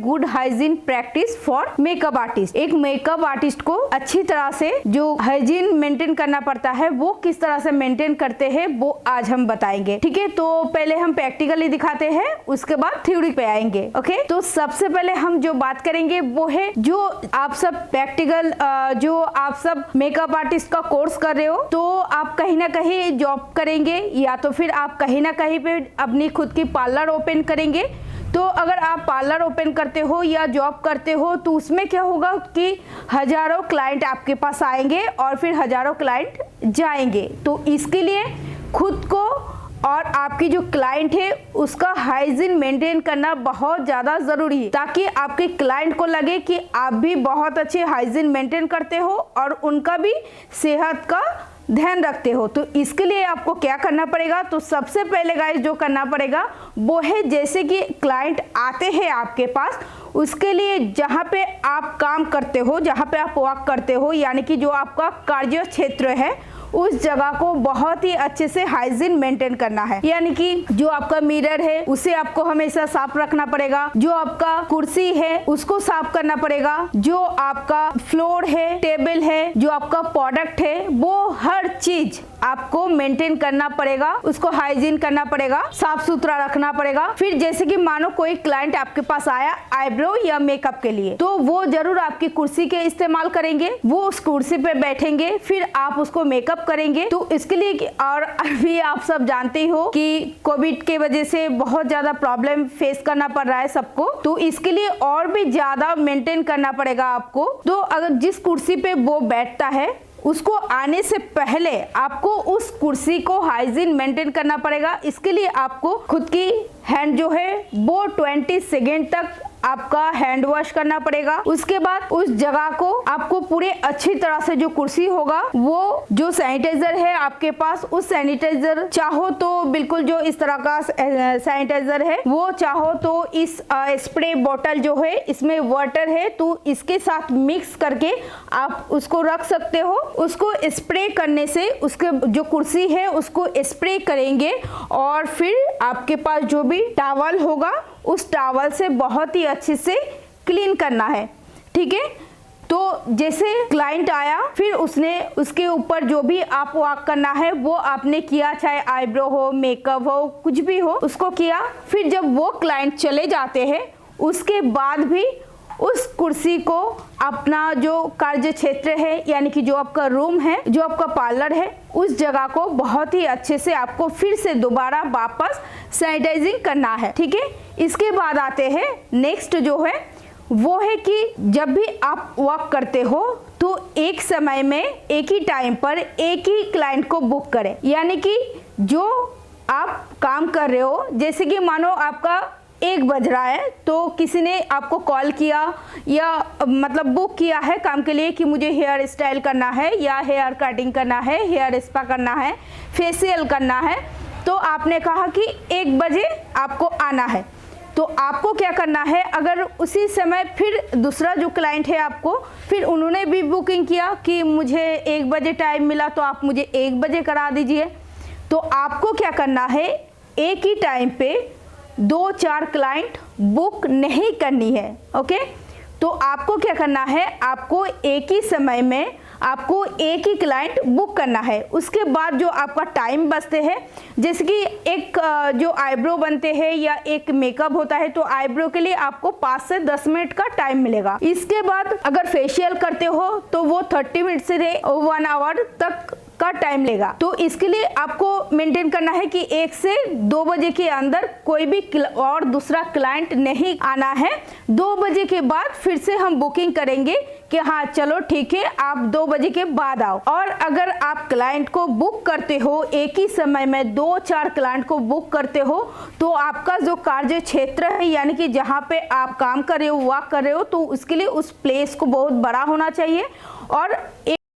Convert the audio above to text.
Good hygiene practice for makeup artist. एक makeup artist को अच्छी तरह से जो हाइजीन मेंटेन करना पड़ता है वो किस तरह से मेंटेन करते हैं वो आज हम बताएंगे। ठीक है, तो पहले हम प्रैक्टिकली दिखाते हैं, उसके बाद थ्योरी पे आएंगे। ओके, तो सबसे पहले हम जो बात करेंगे वो है जो आप सब प्रैक्टिकल जो आप सब मेकअप आर्टिस्ट का कोर्स कर रहे हो, तो आप कहीं ना कहीं जॉब करेंगे या तो फिर आप कहीं ना कहीं पे अपनी खुद की पार्लर ओपन करेंगे। तो अगर आप पार्लर ओपन करते हो या जॉब करते हो तो उसमें क्या होगा कि हजारों क्लाइंट आपके पास आएंगे और फिर हजारों क्लाइंट जाएंगे। तो इसके लिए खुद को और आपकी जो क्लाइंट है उसका हाइजीन मेंटेन करना बहुत ज़्यादा ज़रूरी है, ताकि आपके क्लाइंट को लगे कि आप भी बहुत अच्छे हाइजीन मेंटेन करते हो और उनका भी सेहत का ध्यान रखते हो। तो इसके लिए आपको क्या करना पड़ेगा, तो सबसे पहले गाइस जो करना पड़ेगा वो है जैसे कि क्लाइंट आते हैं आपके पास, उसके लिए जहाँ पे आप काम करते हो, जहाँ पे आप वर्क करते हो, यानी कि जो आपका कार्य क्षेत्र है उस जगह को बहुत ही अच्छे से हाइजीन मेंटेन करना है। यानी कि जो आपका मिरर है उसे आपको हमेशा साफ रखना पड़ेगा, जो आपका कुर्सी है उसको साफ करना पड़ेगा, जो आपका फ्लोर है, टेबल है, जो आपका प्रोडक्ट है, वो हर चीज आपको मेंटेन करना पड़ेगा, उसको हाइजीन करना पड़ेगा, साफ सुथरा रखना पड़ेगा। फिर जैसे कि मानो कोई क्लाइंट आपके पास आया आईब्रो या मेकअप के लिए, तो वो जरूर आपकी कुर्सी के इस्तेमाल करेंगे, वो उस कुर्सी पे बैठेंगे, फिर आप उसको मेकअप करेंगे। तो इसके लिए और अभी आप सब जानते हो कि कोविड के वजह से बहुत ज्यादा प्रॉब्लम फेस करना पड़ रहा है सबको, तो इसके लिए और भी ज्यादा मेंटेन करना पड़ेगा आपको। तो अगर जिस कुर्सी पे वो बैठता है उसको आने से पहले आपको उस कुर्सी को हाइजीन मेंटेन करना पड़ेगा। इसके लिए आपको खुद की हैंड जो है वो 20 सेकेंड तक आपका हैंड वॉश करना पड़ेगा। उसके बाद उस जगह को आपको पूरे अच्छी तरह से जो कुर्सी होगा वो जो सैनिटाइजर है आपके पास, उस सैनिटाइजर चाहो तो बिल्कुल जो इस तरह का सैनिटाइजर है वो, चाहो तो इस स्प्रे बोतल जो है इसमें वाटर है तो इसके साथ मिक्स करके आप उसको रख सकते हो। उसको स्प्रे करने से उसके जो कुर्सी है उसको स्प्रे करेंगे और फिर आपके पास जो भी टॉवल होगा उस टॉवल से बहुत ही अच्छे से क्लीन करना है। ठीक है, तो जैसे क्लाइंट आया फिर उसने उसके ऊपर जो भी आप वर्क करना है वो आपने किया, चाहे आईब्रो हो, मेकअप हो, कुछ भी हो उसको किया। फिर जब वो क्लाइंट चले जाते हैं उसके बाद भी उस कुर्सी को अपना जो कार्य क्षेत्र है यानी कि जो आपका रूम है, जो आपका पार्लर है, उस जगह को बहुत ही अच्छे से आपको फिर से दोबारा वापस सैनिटाइजिंग करना है। ठीक है, इसके बाद आते हैं नेक्स्ट जो है वो है कि जब भी आप वर्क करते हो तो एक समय में एक ही टाइम पर एक ही क्लाइंट को बुक करें। यानी कि जो आप काम कर रहे हो, जैसे कि मानो आपका 1 बज रहा है तो किसी ने आपको कॉल किया या मतलब बुक किया है काम के लिए कि मुझे हेयर स्टाइल करना है या हेयर कटिंग करना है, हेयर स्पा करना है, फेशियल करना है, तो आपने कहा कि 1 बजे आपको आना है। तो आपको क्या करना है, अगर उसी समय फिर दूसरा जो क्लाइंट है आपको फिर उन्होंने भी बुकिंग किया कि मुझे 1 बजे टाइम मिला तो आप मुझे 1 बजे करा दीजिए, तो आपको क्या करना है, एक ही टाइम पे 2-4 क्लाइंट बुक नहीं करनी है। ओके, तो आपको क्या करना है, आपको एक ही समय में आपको एक ही क्लाइंट बुक करना है। उसके बाद जो आपका टाइम बचते हैं, जैसे कि एक जो आईब्रो बनते हैं या एक मेकअप होता है तो आईब्रो के लिए आपको 5 से 10 मिनट का टाइम मिलेगा। इसके बाद अगर फेशियल करते हो तो वो 30 मिनट से 1 आवर तक का टाइम लेगा। तो इसके लिए आपको मेंटेन करना है कि 1 से 2 बजे के अंदर कोई भी और दूसरा क्लाइंट नहीं आना है। 2 बजे के बाद फिर से हम बुकिंग करेंगे कि हाँ चलो ठीक है आप 2 बजे के बाद आओ। और अगर आप क्लाइंट को बुक करते हो एक ही समय में 2-4 क्लाइंट को बुक करते हो तो आपका जो कार्य क्षेत्र है यानी कि जहाँ पे आप काम कर रहे हो, वर्क कर रहे हो, तो उसके लिए उस प्लेस को बहुत बड़ा होना चाहिए और